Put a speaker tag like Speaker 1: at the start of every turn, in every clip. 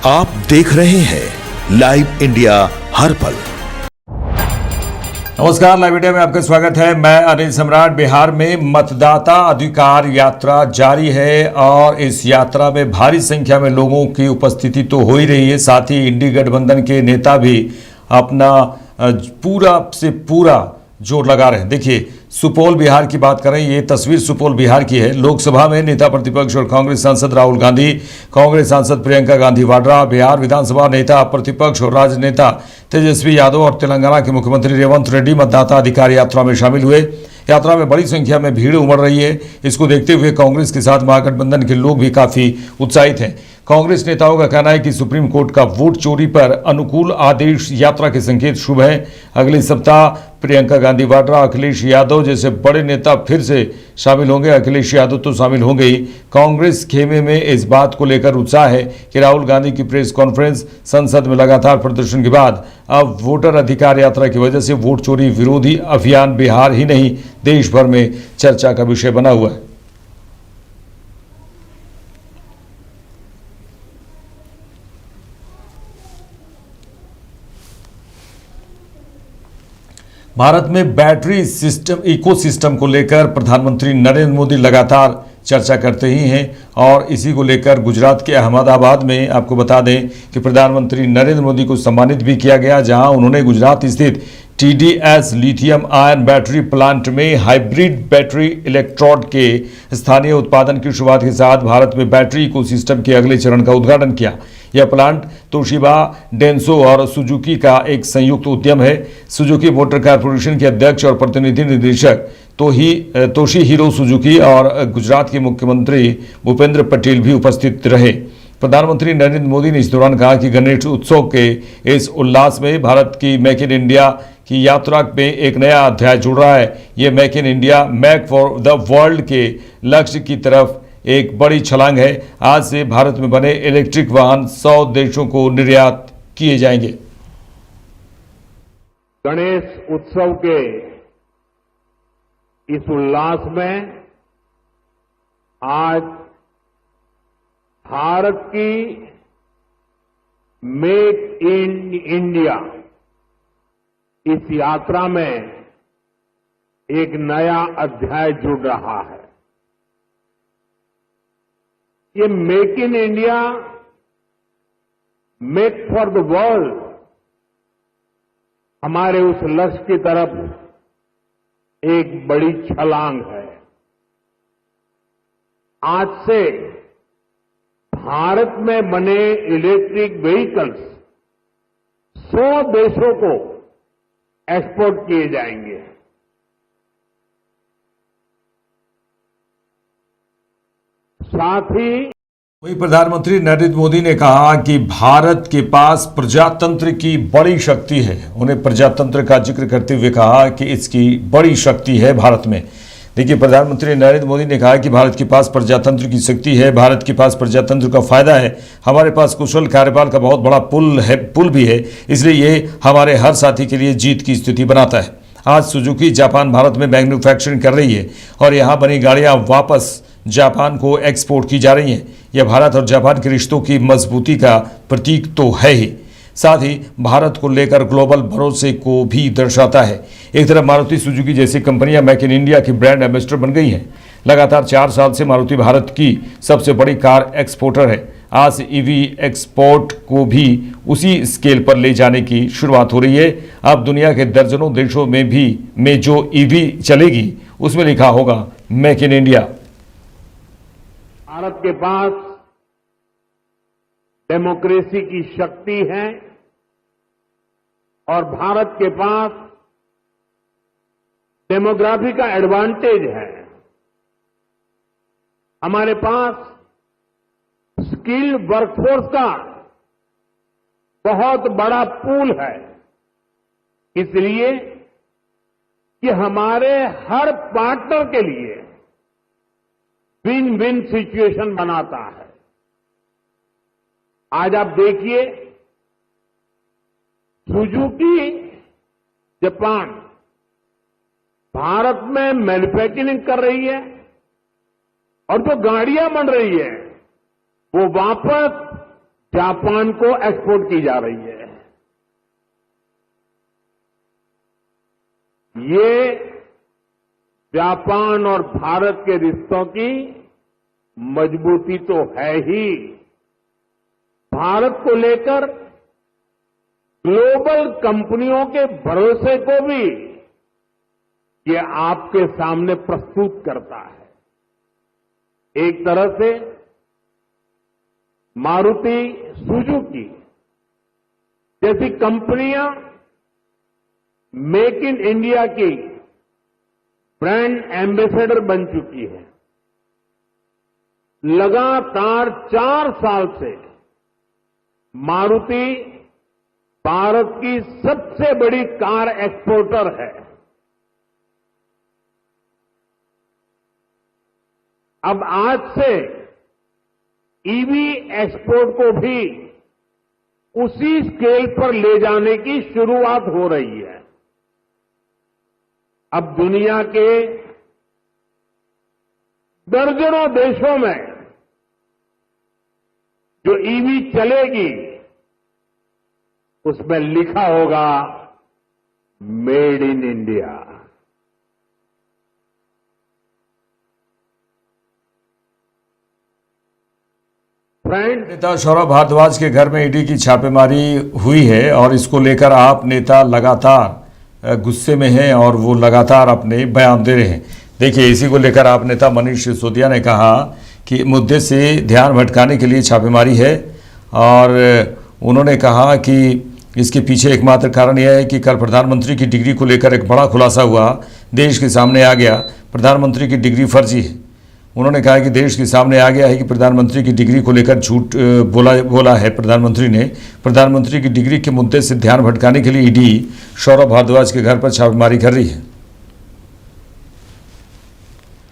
Speaker 1: आप देख रहे हैं लाइव इंडिया हर पल।
Speaker 2: नमस्कार, लाइव इंडिया में आपका स्वागत है। मैं अनिल सम्राट। बिहार में मतदाता अधिकार यात्रा जारी है और इस यात्रा में भारी संख्या में लोगों की उपस्थिति तो हो ही रही है, साथ ही इंडी गठबंधन के नेता भी अपना पूरा से पूरा जोर लगा रहे हैं। देखिए, सुपौल बिहार की बात करें, ये तस्वीर सुपौल बिहार की है। लोकसभा में नेता प्रतिपक्ष और कांग्रेस सांसद राहुल गांधी, कांग्रेस सांसद प्रियंका गांधी वाड्रा, बिहार विधानसभा नेता प्रतिपक्ष और राजनेता तेजस्वी यादव और तेलंगाना के मुख्यमंत्री रेवंत रेड्डी मतदाता अधिकार यात्रा में शामिल हुए। यात्रा में बड़ी संख्या में भीड़ उमड़ रही है। इसको देखते हुए कांग्रेस के साथ महागठबंधन के लोग भी काफी उत्साहित हैं। कांग्रेस नेताओं का कहना है कि सुप्रीम कोर्ट का वोट चोरी पर अनुकूल आदेश यात्रा के संकेत शुभ है। अगले सप्ताह प्रियंका गांधी वाड्रा, अखिलेश यादव जैसे बड़े नेता फिर से शामिल होंगे। अखिलेश यादव तो शामिल होंगे ही। कांग्रेस खेमे में इस बात को लेकर उत्साह है कि राहुल गांधी की प्रेस कॉन्फ्रेंस, संसद में लगातार प्रदर्शन के बाद अब वोटर अधिकार यात्रा की वजह से वोट चोरी विरोधी अभियान बिहार ही नहीं देश भर में चर्चा का विषय बना हुआ है। भारत में बैटरी सिस्टम इकोसिस्टम को लेकर प्रधानमंत्री नरेंद्र मोदी लगातार चर्चा करते ही हैं और इसी को लेकर गुजरात के अहमदाबाद में आपको बता दें कि प्रधानमंत्री नरेंद्र मोदी को सम्मानित भी किया गया, जहां उन्होंने गुजरात स्थित TDS lithium ion battery plant में हाइब्रिड बैटरी इलेक्ट्रोड के स्थानीय उत्पादन की शुरुआत के साथ भारत में बैटरी इकोसिस्टम के अगले चरण का उद्घाटन किया। यह प्लांट तोशिबा, डेंसो और सुजुकी का एक संयुक्त उद्यम है। सुजुकी मोटर कारपोरेशन के अध्यक्ष और प्रतिनिधि निदेशक तोशिहिरो सुजुकी और गुजरात के मुख्यमंत्री भूपेंद्र पटेल भी उपस्थित रहे। प्रधानमंत्री नरेंद्र मोदी ने इस दौरान कहा कि गणेश उत्सव के इस उल्लास में भारत की मेक इन इंडिया की यात्रा में एक नया अध्याय जुड़ रहा है। ये make in India, make for the world के लक्ष्य की तरफ एक बड़ी छलांग है। आज से भारत में बने इलेक्ट्रिक वाहन 100 देशों को निर्यात किए जाएंगे।
Speaker 3: गणेश उत्सव के इस उल्लास में आज भारत की मेक इन इंडिया इस यात्रा में एक नया अध्याय जुड़ रहा है। ये make in India, make for the world हमारे उस लक्ष्य की तरफ एक बड़ी छलांग है। आज से भारत में बने इलेक्ट्रिक व्हीकल्स 100 देशों को एक्सपोर्ट किए जाएंगे। साथ ही
Speaker 2: वहीं प्रधानमंत्री नरेंद्र मोदी ने कहा कि भारत के पास प्रजातंत्र की बड़ी शक्ति है। उन्हें प्रजातंत्र का जिक्र करते हुए कहा कि इसकी बड़ी शक्ति है भारत में। देखिए, प्रधानमंत्री नरेंद्र मोदी ने कहा कि भारत के पास प्रजातंत्र की शक्ति है, भारत के पास प्रजातंत्र का फायदा है, हमारे पास कुशल कार्यपाल का बहुत बड़ा पुल भी है, इसलिए ये हमारे हर साथी के लिए जीत की स्थिति बनाता है। आज सुजुकी जापान भारत में मैन्युफैक्चरिंग कर रही है और यहाँ बनी गाड़ियाँ वापस जापान को एक्सपोर्ट की जा रही हैं। यह भारत और जापान के रिश्तों की मजबूती का प्रतीक तो है ही, साथ ही भारत को लेकर ग्लोबल भरोसे को भी दर्शाता है। एक तरफ मारुति सुजुकी जैसी कंपनियां मेक इन इंडिया की ब्रांड एम्बेसडर बन गई हैं। लगातार 4 साल से मारुति भारत की सबसे बड़ी कार एक्सपोर्टर है। आज ईवी एक्सपोर्ट को भी उसी स्केल पर ले जाने की शुरुआत हो रही है। अब दुनिया के दर्जनों देशों में जो ईवी चलेगी उसमें लिखा होगा मेक इन इंडिया।
Speaker 3: भारत के पास डेमोक्रेसी की शक्ति है और भारत के पास डेमोग्राफी का एडवांटेज है। हमारे पास स्किल्ड वर्कफोर्स का बहुत बड़ा पूल है, इसलिए कि हमारे हर पार्टनर के लिए विन विन सिचुएशन बनाता है। आज आप देखिए, सुजुकी जापान भारत में मैन्युफैक्चरिंग कर रही है और जो गाड़ियां बन रही है वो वापस जापान को एक्सपोर्ट की जा रही है। ये जापान और भारत के रिश्तों की मजबूती तो है ही, भारत को लेकर ग्लोबल कंपनियों के भरोसे को भी ये आपके सामने प्रस्तुत करता है। एक तरह से मारुति सुजुकी जैसी कंपनियां मेक इन इंडिया की ब्रांड एम्बेसडर बन चुकी है। लगातार 4 साल से मारुति भारत की सबसे बड़ी कार एक्सपोर्टर है। अब आज से ईवी एक्सपोर्ट को भी उसी स्केल पर ले जाने की शुरुआत हो रही है। अब दुनिया के दर्जनों देशों में जो ईवी चलेगी उसमें लिखा होगा मेड इन इंडिया। फ्रेंड,
Speaker 2: नेता सौरभ भारद्वाज के घर में ईडी की छापेमारी हुई है और इसको लेकर आप नेता लगातार गुस्से में हैं और वो लगातार अपने बयान दे रहे हैं। देखिए, इसी को लेकर आप नेता मनीष सिसोदिया ने कहा कि मुद्दे से ध्यान भटकाने के लिए छापेमारी है और उन्होंने कहा कि इसके पीछे एकमात्र कारण यह है कि कल प्रधानमंत्री की डिग्री को लेकर एक बड़ा खुलासा हुआ, देश के सामने आ गया प्रधानमंत्री की डिग्री फर्जी है। उन्होंने कहा कि देश के सामने आ गया है कि प्रधानमंत्री की डिग्री को लेकर झूठ बोला है प्रधानमंत्री ने। प्रधानमंत्री की डिग्री के मुद्दे से ध्यान भटकाने के लिए ईडी सौरभ भारद्वाज के घर पर छापेमारी कर रही है।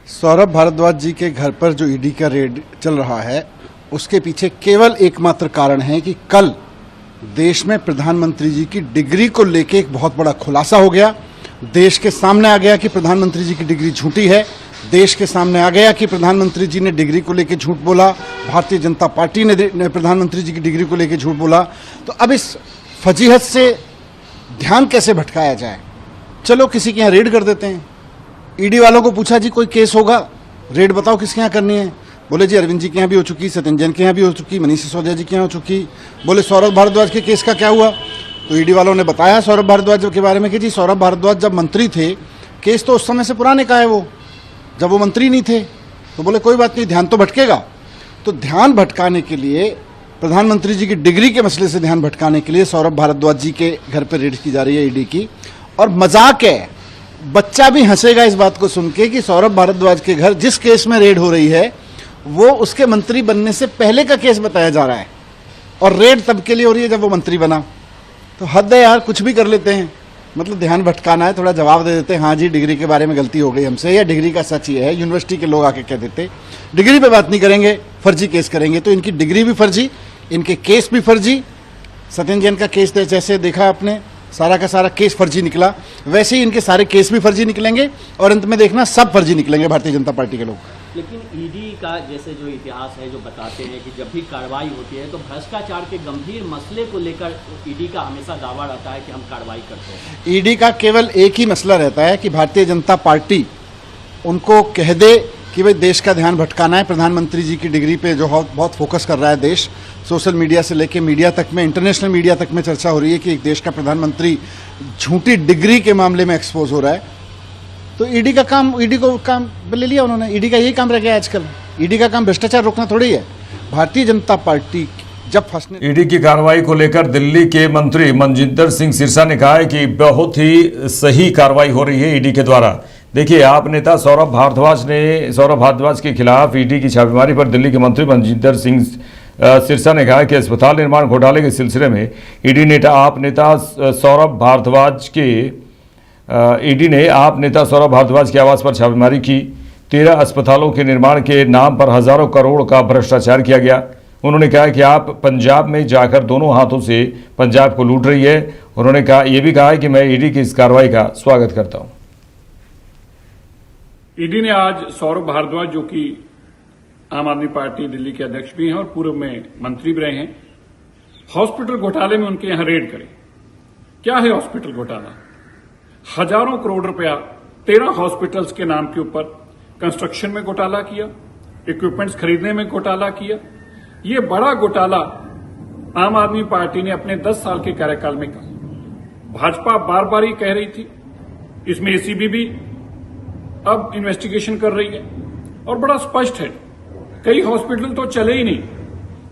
Speaker 4: सौरभ भारद्वाज जी के घर पर जो ईडी का रेड चल रहा है उसके पीछे केवल एकमात्र कारण है कि कल देश में प्रधानमंत्री जी की डिग्री को लेकर एक बहुत बड़ा खुलासा हो गया। देश के सामने आ गया कि प्रधानमंत्री जी की डिग्री झूठी है। देश के सामने आ गया कि प्रधानमंत्री जी ने डिग्री को लेकर झूठ बोला, भारतीय जनता पार्टी ने प्रधानमंत्री जी की डिग्री को लेकर झूठ बोला। तो अब इस फजीहत से ध्यान कैसे भटकाया जाए? चलो किसी के यहाँ रेड कर देते हैं। ईडी वालों को पूछा, जी कोई केस होगा, रेड बताओ किसके यहाँ करनी है? बोले जी अरविंद जी के यहाँ भी हो चुकी, सत्येंद्र जैन के यहाँ भी हो चुकी, मनीष सिसोदिया जी के यहाँ हो चुकी। बोले सौरभ भारद्वाज के केस का क्या हुआ? तो ईडी वालों ने बताया सौरभ भारद्वाज के बारे में कि जी सौरभ भारद्वाज जब मंत्री थे, केस तो उस समय से पुराने का है, वो जब वो मंत्री नहीं थे। तो बोले कोई बात नहीं, ध्यान तो भटकेगा। तो ध्यान भटकाने के लिए, प्रधानमंत्री जी की डिग्री के मसले से ध्यान भटकाने के लिए सौरभ भारद्वाज जी के घर पर रेड की जा रही है ईडी की। और मजाक है, बच्चा भी हंसेगा इस बात को सुन के कि सौरभ भारद्वाज के घर जिस केस में रेड हो रही है वो उसके मंत्री बनने से पहले का केस बताया जा रहा है और रेड तब के लिए हो रही है जब वो मंत्री बना। तो हद है यार, कुछ भी कर लेते हैं। मतलब ध्यान भटकाना है, थोड़ा जवाब दे देते हैं, हाँ जी डिग्री के बारे में गलती हो गई हमसे, या डिग्री का सच ये है। यूनिवर्सिटी के लोग आके कह देते डिग्री पे बात नहीं करेंगे, फर्जी केस करेंगे। तो इनकी डिग्री भी फर्जी, इनके केस भी फर्जी। सत्येंद्र जैन का केस जैसे देखा आपने, सारा का सारा केस फर्जी निकला, वैसे ही इनके सारे केस भी फर्जी निकलेंगे और अंत में देखना सब फर्जी निकलेंगे भारतीय जनता पार्टी के लोग।
Speaker 5: लेकिन ईडी का जैसे जो इतिहास है, जो बताते हैं कि जब भी कार्रवाई होती है तो भ्रष्टाचार के गंभीर मसले को लेकर ईडी का हमेशा दावा रहता है कि हम कार्रवाई करते हैं।
Speaker 4: ईडी का केवल एक ही मसला रहता है कि भारतीय जनता पार्टी उनको कह दे कि भाई देश का ध्यान भटकाना है। प्रधानमंत्री जी की डिग्री पे जो बहुत फोकस कर रहा है देश, सोशल मीडिया से लेके मीडिया तक में, इंटरनेशनल मीडिया तक में चर्चा हो रही है कि एक देश का प्रधानमंत्री झूठी डिग्री के मामले में एक्सपोज हो रहा है। तो ईडी का काम, ईडी को काम ले लिया उन्होंने। ईडी का यही काम रह गया आजकल। ईडी का काम भ्रष्टाचार रोकना थोड़ी है। भारतीय जनता पार्टी जब फंसने
Speaker 2: ईडी की कार्रवाई को लेकर दिल्ली के मंत्री मनजिंदर सिंह सिरसा ने कहा है कि बहुत ही सही कार्रवाई हो रही है ईडी के द्वारा। देखिए, आप नेता सौरभ भारद्वाज के खिलाफ ईडी की छापेमारी पर दिल्ली के मंत्री मनजिंदर सिंह सिरसा ने कहा कि अस्पताल निर्माण घोटाले के सिलसिले में ईडी ने आप नेता सौरभ भारद्वाज के आवास पर छापेमारी की। 13 अस्पतालों के निर्माण के नाम पर हजारों करोड़ का भ्रष्टाचार किया गया। उन्होंने कहा कि आप पंजाब में जाकर दोनों हाथों से पंजाब को लूट रही है। उन्होंने कहा, यह भी कहा है कि मैं ईडी की इस कार्रवाई का स्वागत करता हूं।
Speaker 6: ईडी ने आज सौरभ भारद्वाज, जो कि आम आदमी पार्टी दिल्ली के अध्यक्ष भी हैं और पूर्व में मंत्री भी रहे हैं, हॉस्पिटल घोटाले में उनके यहां रेड करें। क्या है हॉस्पिटल घोटाला? हजारों करोड़ रुपया 13 हॉस्पिटल्स के नाम के ऊपर कंस्ट्रक्शन में घोटाला किया, इक्विपमेंट्स खरीदने में घोटाला किया। ये बड़ा घोटाला आम आदमी पार्टी ने अपने 10 साल के कार्यकाल में किया। भाजपा बार बार ही कह रही थी, इसमें एसीबी भी अब इन्वेस्टिगेशन कर रही है और बड़ा स्पष्ट है, कई हॉस्पिटल तो चले ही नहीं।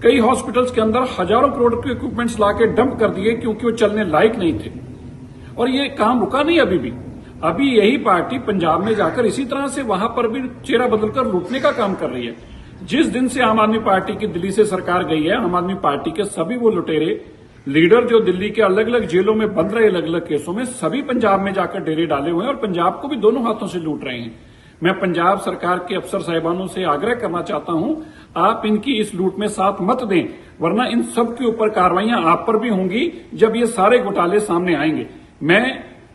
Speaker 6: कई हॉस्पिटल्स के अंदर हजारों करोड़ के इक्विपमेंट्स लाके डंप कर दिए क्योंकि वो चलने लायक नहीं थे। और ये काम रुका नहीं अभी भी। अभी यही पार्टी पंजाब में जाकर इसी तरह से वहां पर भी चेहरा बदलकर लूटने का काम कर रही है। जिस दिन से आम आदमी पार्टी की दिल्ली से सरकार गई है, आम आदमी पार्टी के सभी वो लुटेरे लीडर जो दिल्ली के अलग अलग जेलों में बंद रहे अलग अलग केसों में, सभी पंजाब में जाकर डेरे डाले हुए हैं और पंजाब को भी दोनों हाथों से लूट रहे हैं। मैं पंजाब सरकार के अफसर साहिबानों से आग्रह करना चाहता हूं, आप इनकी इस लूट में साथ मत दें, वरना इन सब के ऊपर कार्रवाइयां आप पर भी होंगी जब ये सारे घोटाले सामने आएंगे। मैं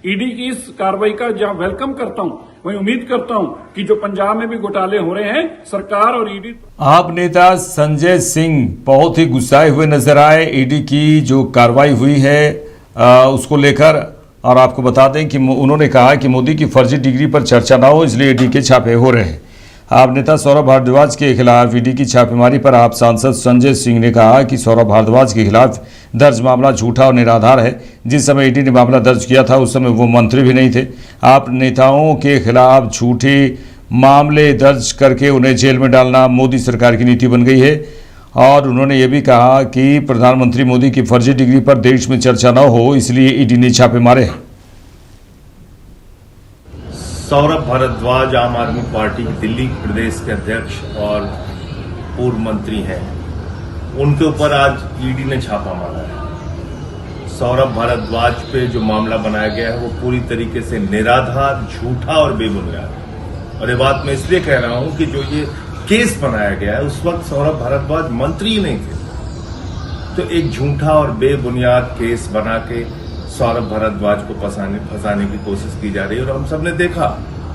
Speaker 6: ईडी की इस कार्रवाई का जहां वेलकम करता हूं, वहीं उम्मीद करता हूं कि जो पंजाब में भी घोटाले हो रहे हैं, सरकार और ईडी।
Speaker 2: आप नेता संजय सिंह बहुत ही गुस्साए हुए नजर आए ईडी की जो कार्रवाई हुई है उसको लेकर, और आपको बता दें कि उन्होंने कहा कि मोदी की फर्जी डिग्री पर चर्चा ना हो, इसलिए ईडी के छापे हो रहे हैं। आप नेता सौरभ भारद्वाज के खिलाफ ईडी की छापेमारी पर आप सांसद संजय सिंह ने कहा कि सौरभ भारद्वाज के खिलाफ दर्ज मामला झूठा और निराधार है। जिस समय ईडी ने मामला दर्ज किया था उस समय वो मंत्री भी नहीं थे। आप नेताओं के खिलाफ झूठे मामले दर्ज करके उन्हें जेल में डालना मोदी सरकार की नीति बन गई है। और उन्होंने ये भी कहा कि प्रधानमंत्री मोदी की फर्जी डिग्री पर देश में चर्चा न हो, इसलिए ईडी ने छापे मारे हैं।
Speaker 7: सौरभ भारद्वाज आम आदमी पार्टी के दिल्ली प्रदेश के अध्यक्ष और पूर्व मंत्री हैं, उनके ऊपर आज ईडी ने छापा मारा है। सौरभ भारद्वाज पे जो मामला बनाया गया है वो पूरी तरीके से निराधार, झूठा और बेबुनियाद है। और ये बात मैं इसलिए कह रहा हूं कि जो ये केस बनाया गया है उस वक्त सौरभ भारद्वाज मंत्री ही नहीं थे। तो एक झूठा और बेबुनियाद केस बना के सौरभ भारद्वाज को फंसाने की कोशिश की जा रही है। और हम सबने देखा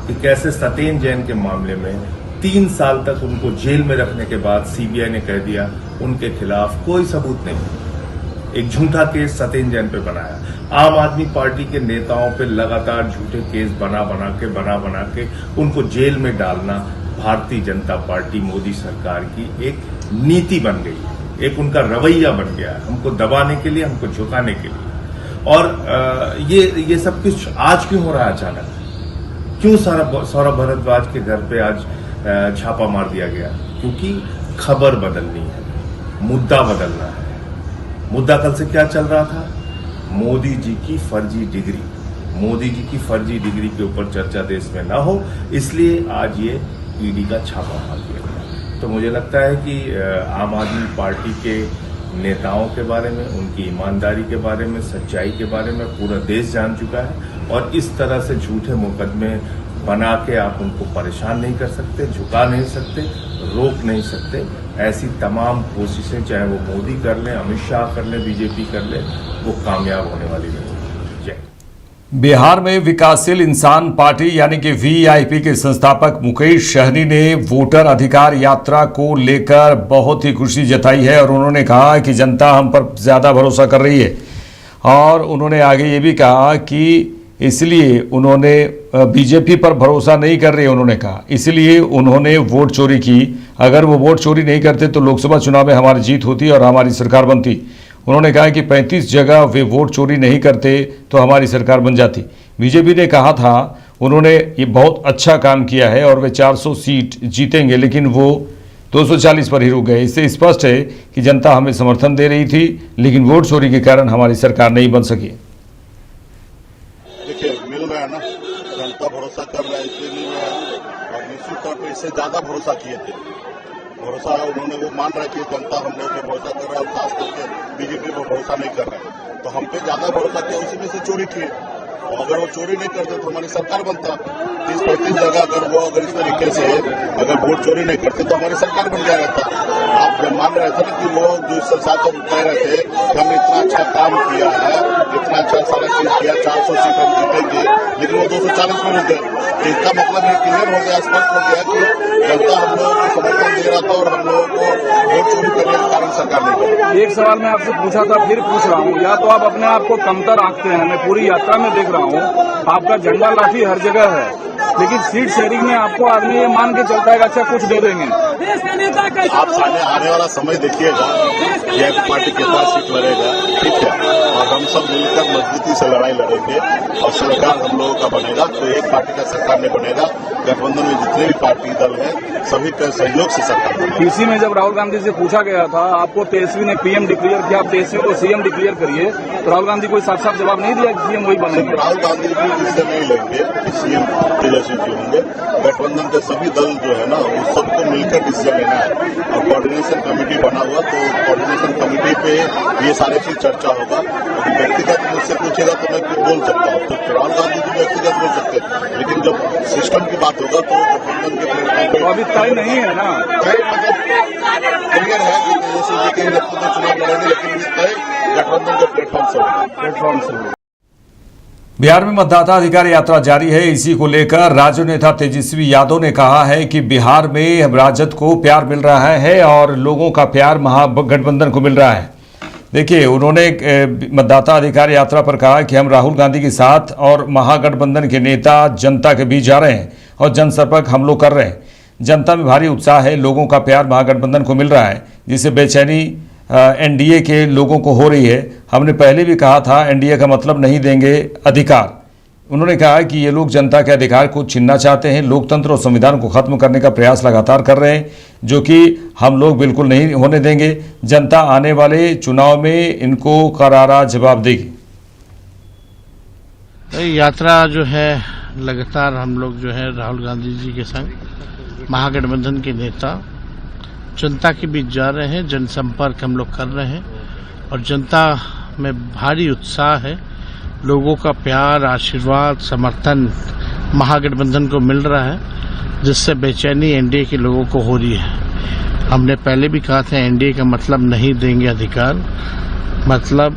Speaker 7: कि कैसे सत्येंद्र जैन के मामले में 3 साल तक उनको जेल में रखने के बाद सीबीआई ने कह दिया उनके खिलाफ कोई सबूत नहीं। एक झूठा केस सत्येंद्र जैन पे बनाया। आम आदमी पार्टी के नेताओं पे लगातार झूठे केस बना बना के उनको जेल में डालना भारतीय जनता पार्टी मोदी सरकार की एक नीति बन गई है, एक उनका रवैया बन गया है, हमको दबाने के लिए, हमको झुकाने के लिए। और ये सब कुछ आज क्यों हो रहा है अचानक? क्यों सौरभ भारद्वाज के घर पे आज छापा मार दिया गया? क्योंकि खबर बदलनी है, मुद्दा बदलना है। मुद्दा कल से क्या चल रहा था? मोदी जी की फर्जी डिग्री। मोदी जी की फर्जी डिग्री के ऊपर चर्चा देश में ना हो, इसलिए आज ये ईडी का छापा मार दिया गया। तो मुझे लगता है कि आम आदमी पार्टी के नेताओं के बारे में, उनकी ईमानदारी के बारे में, सच्चाई के बारे में पूरा देश जान चुका है। और इस तरह से झूठे मुकदमे बना के आप उनको परेशान नहीं कर सकते, झुका नहीं सकते, रोक नहीं सकते। ऐसी तमाम कोशिशें चाहे वो मोदी कर लें, अमित शाह कर लें, बीजेपी कर ले, वो कामयाब होने वाली नहीं।
Speaker 2: बिहार में विकासशील इंसान पार्टी यानी कि वीआईपी के संस्थापक मुकेश सहनी ने वोटर अधिकार यात्रा को लेकर बहुत ही खुशी जताई है और उन्होंने कहा कि जनता हम पर ज़्यादा भरोसा कर रही है। और उन्होंने आगे ये भी कहा कि इसलिए उन्होंने बीजेपी पर भरोसा नहीं कर रही है। उन्होंने कहा इसलिए उन्होंने वोट चोरी की। अगर वो वोट चोरी नहीं करते तो लोकसभा चुनाव में हमारी जीत होती और हमारी सरकार बनती। उन्होंने कहा कि 35 जगह वे वोट चोरी नहीं करते तो हमारी सरकार बन जाती। बीजेपी ने कहा था उन्होंने ये बहुत अच्छा काम किया है और वे 400 सीट जीतेंगे, लेकिन वो 240 पर ही रुक गए। इससे स्पष्ट है कि जनता हमें समर्थन दे रही थी, लेकिन वोट चोरी के कारण हमारी सरकार नहीं बन सकी।
Speaker 8: देखिए, मिल रहा है ना, जनता भरोसा कर रहा है, इसलिए और निश्चित तौर पर इससे ज्यादा भरोसा किए थे। भरोसा उन्होंने वो मान रहा है कि जनता हम लोग पे भरोसा कर रहा है और खास करके बीजेपी पर भरोसा नहीं कर रहा है। तो हम पे ज्यादा भरोसा किया, उसी में से चोरी की। और अगर वो चोरी नहीं करते तो हमारी सरकार बनता। 30-35 जगह अगर इस तरीके से अगर वोट चोरी नहीं करते तो हमारी सरकार बन जाएगा था। आप जब मान रहे थे ना कि वो जो साथ कह रहे थे कि हमने इतना अच्छा काम किया है, इतना अच्छा सारा चीज किया, 400 सीट हम जीतेंगे, लेकिन वो 240 में रुक गए। इसका मतलब ये क्लियर हो गया, स्पष्ट हो गया कि जनता हम लोगों को समर्थन दे रहा था और हम लोगों को वोट चोरी करने के कारण सरकार नहीं बनी।
Speaker 9: एक सवाल मैं आपसे पूछा था, फिर पूछ रहा हूँ, या तो आप अपने आप को कमतर आंकते हैं, मैं पूरी यात्रा में देख रहा हूँ आपका झंडा लाठी हर जगह है, लेकिन सीट शेयरिंग में आपको आदमी ये मान के चलता है अच्छा कुछ दे देंगे।
Speaker 8: आप आने वाला समय देखिएगा, यह पार्टी के पास सीट लड़ेगा, ठीक है, और हम सब मिलकर मजबूती से लड़ाई लड़ेंगे और सरकार हम लोगों का बनेगा। तो एक पार्टी का सरकार नहीं बनेगा, गठबंधन में जितने भी पार्टी दल हैं सभी का सहयोग से सरकार बनेगा।
Speaker 9: पीसी में जब राहुल गांधी से पूछा गया था, आपको तेजस्वी ने पीएम डिक्लेयर किया, आप तेजस्वी को सीएम डिक्लेयर करिए, तो राहुल गांधी कोई साफ साफ जवाब नहीं दिया कि सीएम वही बनेंगे।
Speaker 8: राहुल गांधी भी इससे नहीं लेंगे कि सीएम तेजस्वी जी होंगे। गठबंधन के सभी दल जो है ना वो सबको मिलकर डिसीजन लेना है और कोऑर्डिनेशन कमेटी बना हुआ, तो कोऑर्डिनेशन कमेटी पे ये सारी चीज चर्चा होगा। व्यक्तिगत मुझसे पूछेगा तो मैं बोल सकता हूँ, तो राहुल गांधी जी व्यक्तिगत बोल सकते हैं, लेकिन जब सिस्टम की बात होगा तो गठबंधन के प्लेटफॉर्म पर
Speaker 9: अभी तय नहीं है ना,
Speaker 8: तय मतलब क्लियर है कि तेजस्वी जी के नेतृत्व में चुनाव लड़ेंगे, लेकिन तय गठबंधन के प्लेटफॉर्म से होगा।
Speaker 2: बिहार में मतदाता अधिकार यात्रा जारी है। इसी को लेकर राजद नेता तेजस्वी यादव ने कहा है कि बिहार में राजद को प्यार मिल रहा है और लोगों का प्यार महागठबंधन को मिल रहा है। देखिए, उन्होंने मतदाता अधिकार यात्रा पर कहा कि हम राहुल गांधी के साथ और महागठबंधन के नेता जनता के बीच जा रहे हैं और जनसंपर्क हम लोग कर रहे हैं। जनता में भारी उत्साह है, लोगों का प्यार महागठबंधन को मिल रहा है, जिससे बेचैनी एनडीए के लोगों को हो रही है। हमने पहले भी कहा था एनडीए का मतलब नहीं देंगे अधिकार। उन्होंने कहा कि ये लोग जनता के अधिकार को छीनना चाहते हैं, लोकतंत्र और संविधान को खत्म करने का प्रयास लगातार कर रहे हैं, जो कि हम लोग बिल्कुल नहीं होने देंगे। जनता आने वाले चुनाव में इनको करारा जवाब देगी।
Speaker 10: यात्रा जो है लगातार हम लोग जो है राहुल गांधी जी के संग महागठबंधन के नेता जनता के बीच जा रहे हैं, जनसंपर्क हम लोग कर रहे हैं और जनता में भारी उत्साह है। लोगों का प्यार, आशीर्वाद, समर्थन महागठबंधन को मिल रहा है, जिससे बेचैनी एनडीए के लोगों को हो रही है। हमने पहले भी कहा था एनडीए का मतलब नहीं देंगे अधिकार, मतलब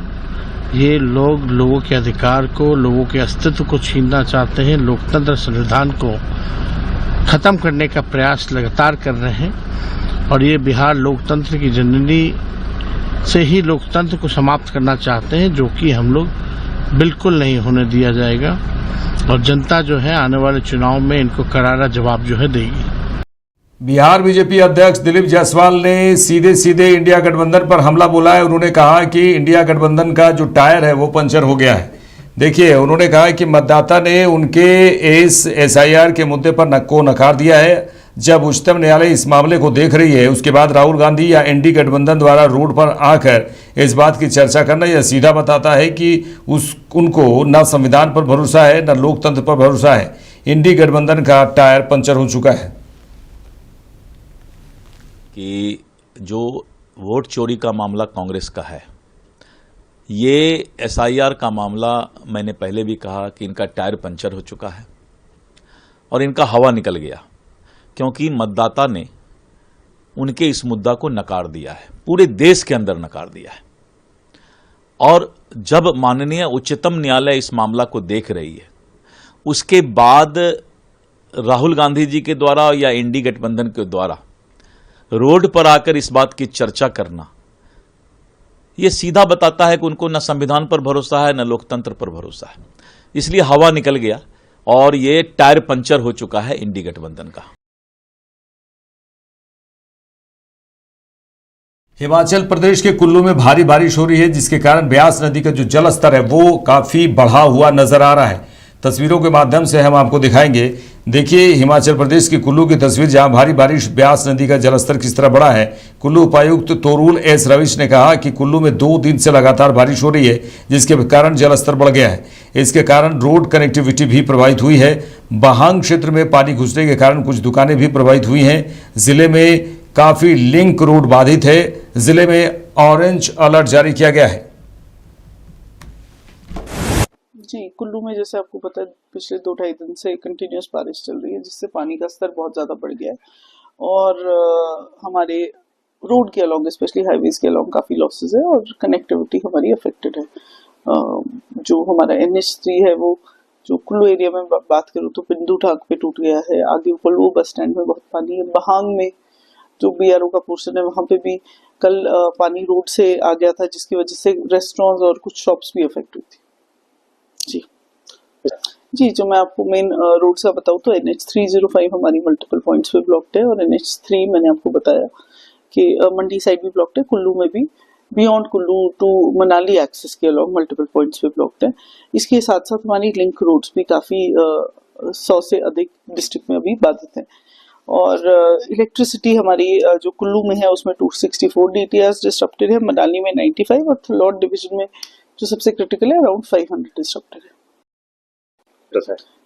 Speaker 10: ये लोग लोगों के अधिकार को, लोगों के अस्तित्व को छीनना चाहते हैं, लोकतंत्र संविधान को खत्म करने का प्रयास लगातार कर रहे हैं और ये बिहार लोकतंत्र की जननी से ही लोकतंत्र को समाप्त करना चाहते हैं, जो कि हम लोग बिल्कुल नहीं होने दिया जाएगा और जनता जो है आने वाले चुनाव में इनको करारा जवाब जो है देगी।
Speaker 2: बिहार बीजेपी अध्यक्ष दिलीप जायसवाल ने सीधे सीधे इंडिया गठबंधन पर हमला बोला है। उन्होंने कहा कि इंडिया गठबंधन का जो टायर है वो पंचर हो गया है। देखिए, उन्होंने कहा कि मतदाता ने उनके इस एसआईआर के मुद्दे पर नकार दिया है। जब उच्चतम न्यायालय इस मामले को देख रही है, उसके बाद राहुल गांधी या एनडीए गठबंधन द्वारा रोड पर आकर इस बात की चर्चा करना यह सीधा बताता है कि उनको न संविधान पर भरोसा है, न लोकतंत्र पर भरोसा है। एनडीए गठबंधन का टायर पंचर हो चुका है।
Speaker 11: कि जो वोट चोरी का मामला कांग्रेस का है, ये एसआईआर का मामला मैंने पहले भी कहा कि इनका टायर पंचर हो चुका है और इनका हवा निकल गया, क्योंकि मतदाता ने उनके इस मुद्दा को नकार दिया है, पूरे देश के अंदर नकार दिया है। और जब माननीय उच्चतम न्यायालय इस मामला को देख रही है, उसके बाद राहुल गांधी जी के द्वारा या एनडीए गठबंधन के द्वारा रोड पर आकर इस बात की चर्चा करना, यह सीधा बताता है कि उनको न संविधान पर भरोसा है, न लोकतंत्र पर भरोसा है। इसलिए हवा निकल गया और ये टायर पंचर हो चुका है एनडीए गठबंधन का।
Speaker 2: हिमाचल प्रदेश के कुल्लू में भारी बारिश हो रही है, जिसके कारण ब्यास नदी का जो जल स्तर है वो काफी बढ़ा हुआ नजर आ रहा है। तस्वीरों के माध्यम से हम आपको दिखाएंगे। देखिए, हिमाचल प्रदेश की कुल्लू की तस्वीर, जहां भारी बारिश, ब्यास नदी का जलस्तर किस तरह बढ़ा है। कुल्लू उपायुक्त तोरूल एस रविश ने कहा कि कुल्लू में 2 दिन से लगातार बारिश हो रही है, जिसके कारण जलस्तर बढ़ गया है। इसके कारण रोड कनेक्टिविटी भी प्रभावित हुई है। बहांग क्षेत्र में पानी घुसने के कारण कुछ दुकानें भी प्रभावित हुई हैं। जिले में काफी लिंक रोड बाधित है। जिले में ऑरेंज अलर्ट जारी किया गया है।
Speaker 12: जी, कुल्लू में जैसे आपको पता है पिछले 2-2.5 दिन से कंटिन्यूस बारिश चल रही है, जिससे पानी का स्तर बहुत ज़्यादा बढ़ गया है और हमारे रोड के अलॉन्ग, स्पेशली हाईवेज के अलॉन्ग काफ़ी लॉसेज है और कनेक्टिविटी हमारी अफेक्टेड है। जो हमारा NH3 है वो जो कुल्लू एरिया में बात करूँ तो बिंदु ढाक पे टूट गया है, आगे कोल्लू बस स्टैंड में बहुत पानी है, बहांग में जो BRO का पोर्शन है वहाँ पे भी कल पानी रोड से आ गया था, जिसकी वजह से रेस्टोरेंट्स और कुछ शॉप्स भी अफेक्ट हुई थी। जी, जो मैं आपको मेन रोड से बताऊँ तो NH305 हमारी मल्टीपल पॉइंट्स पे ब्लॉक्ड है और NH3 मैंने आपको बताया कि मंडी साइड भी ब्लॉक्ड है, कुल्लू में भी beyond Kullu to Manali access के अलॉन्ग मल्टीपल पॉइंट्स पे ब्लॉक्ड है। इसके साथ साथ हमारी लिंक रोड्स भी काफ़ी 100 से अधिक डिस्ट्रिक्ट में अभी बाधित हैं और इलेक्ट्रिसिटी हमारी जो कुल्लू में है उसमें 264 DTRs डिस्ट्रप्टेड है, मनाली में 95 और थलौट डिवीजन में जो सबसे क्रिटिकल है अराउंड 500 डिस्ट्रप्टेड है।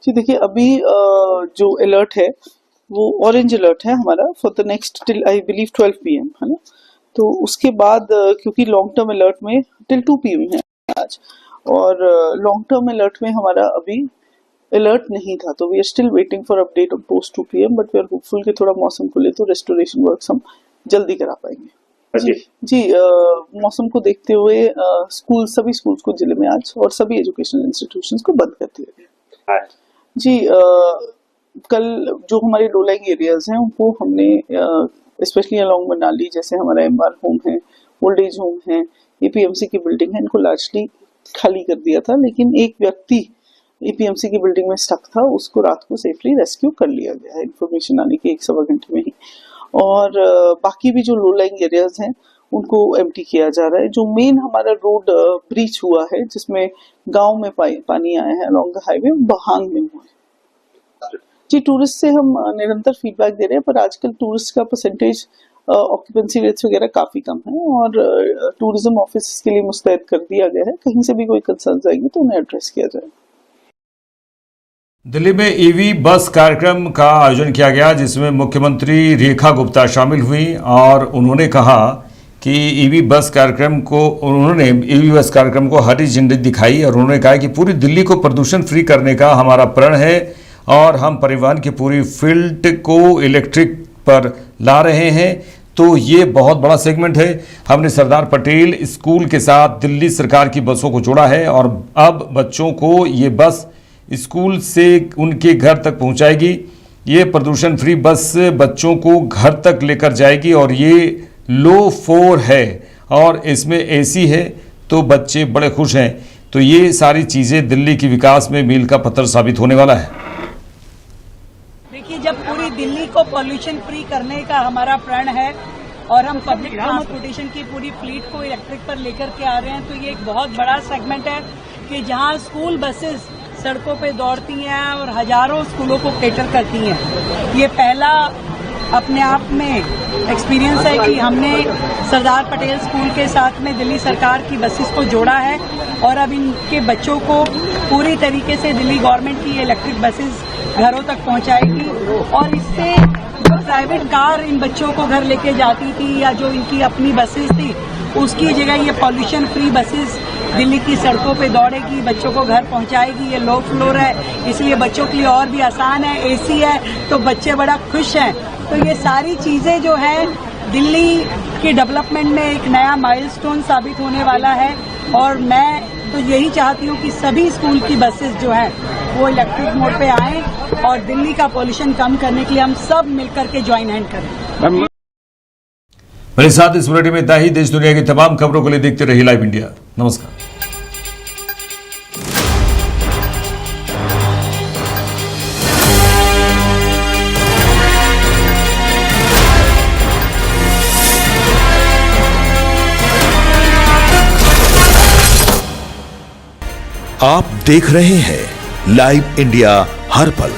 Speaker 12: जी देखिए, अभी जो अलर्ट है वो ऑरेंज अलर्ट है हमारा for the next till I believe 12 PM, है ना। तो उसके बाद क्योंकि लॉन्ग टर्म अलर्ट में टिल 2 PM है आज और लॉन्ग टर्म अलर्ट में हमारा अभी अलर्ट नहीं था, तो we are still waiting for update on post 2 PM, but we are hopeful कि थोड़ा मौसम खुले तो रेस्टोरेशन वर्क्स हम जल्दी करा पाएंगे। जी, मौसम को देखते हुए सभी स्कूल्स को जिले में आज और सभी एजुकेशनल इंस्टीट्यूशंस को बंद कर दिया गया। जी, कल जो हमारे लो लाइंग एरियाज हैं उनको हमने स्पेशली अलॉन्ग मनाली, जैसे हमारा MR होम है, ओल्ड एज होम है, APMC की बिल्डिंग है, इनको लार्जली खाली कर दिया था, लेकिन एक व्यक्ति APMC की बिल्डिंग में स्टक था, उसको रात को सेफली रेस्क्यू कर लिया गया है इन्फॉर्मेशन आने के 1-1.25 घंटे में ही। और बाकी भी जो लो लाइंग एरियाज हैं उनको एम्प्टी किया जा रहा है। जो मेन हमारा रोड ब्रीच हुआ है जिसमें गांव में पानी आया है अलॉन्ग द हाईवे, बहांग में हुआ है। जी, टूरिस्ट से हम निरंतर फीडबैक दे रहे हैं, पर आजकल टूरिस्ट का परसेंटेज ऑक्यूपेंसी रेट्स वगैरह काफ़ी कम है और टूरिज्म ऑफिस के लिए मुस्तैद कर दिया गया है। कहीं से भी कोई कंसर्न आएंगे तो उन्हें एड्रेस किया जाए।
Speaker 2: दिल्ली में EV बस कार्यक्रम का आयोजन किया गया, जिसमें मुख्यमंत्री रेखा गुप्ता शामिल हुई और उन्होंने कहा कि EV बस कार्यक्रम को हरी झंडी दिखाई और उन्होंने कहा कि पूरी दिल्ली को प्रदूषण फ्री करने का हमारा प्रण है और हम परिवहन की पूरी फील्ड को इलेक्ट्रिक पर ला रहे हैं। तो ये बहुत बड़ा सेगमेंट है। हमने सरदार पटेल स्कूल के साथ दिल्ली सरकार की बसों को जोड़ा है और अब बच्चों को ये बस स्कूल से उनके घर तक पहुंचाएगी। ये प्रदूषण फ्री बस बच्चों को घर तक लेकर जाएगी और ये लो फ्लोर है और इसमें AC है, तो बच्चे बड़े खुश हैं। तो ये सारी चीज़ें दिल्ली की विकास में मील का पत्थर साबित होने वाला है।
Speaker 13: देखिए, जब पूरी दिल्ली को पॉल्यूशन फ्री करने का हमारा प्रण है और हम पब्लिक ट्रांसपोर्टेशन की पूरी फ्लीट को इलेक्ट्रिक पर लेकर के आ रहे हैं, तो ये एक बहुत बड़ा सेगमेंट है कि जहां स्कूल बसेस सड़कों पे दौड़ती हैं और हजारों स्कूलों को कैटर करती हैं। ये पहला अपने आप में एक्सपीरियंस है कि हमने सरदार पटेल स्कूल के साथ में दिल्ली सरकार की बसेस को जोड़ा है और अब इनके बच्चों को पूरी तरीके से दिल्ली गवर्नमेंट की इलेक्ट्रिक बसेस घरों तक पहुंचाएगी और इससे जो प्राइवेट कार इन बच्चों को घर लेके जाती थी या जो इनकी अपनी बसेस थी, उसकी जगह ये पॉल्यूशन फ्री बसेस दिल्ली की सड़कों पे दौड़ेगी, बच्चों को घर पहुंचाएगी। ये लो फ्लोर है, इसलिए बच्चों के लिए और भी आसान है, AC है, तो बच्चे बड़ा खुश हैं। तो ये सारी चीजें जो है दिल्ली के डेवलपमेंट में एक नया माइलस्टोन साबित होने वाला है और मैं तो यही चाहती हूँ कि सभी स्कूल की बसेस जो हैं वो इलेक्ट्रिक मोड पे आएं और दिल्ली का पॉल्यूशन कम करने के लिए हम सब मिलकर के ज्वाइन हैंड करें।
Speaker 2: मेरे साथ इस बुलेटिन में इतना ही। देश दुनिया की तमाम खबरों के लिए देखते रहिए लाइव इंडिया। नमस्कार।
Speaker 1: आप देख रहे हैं लाइव इंडिया हर पल।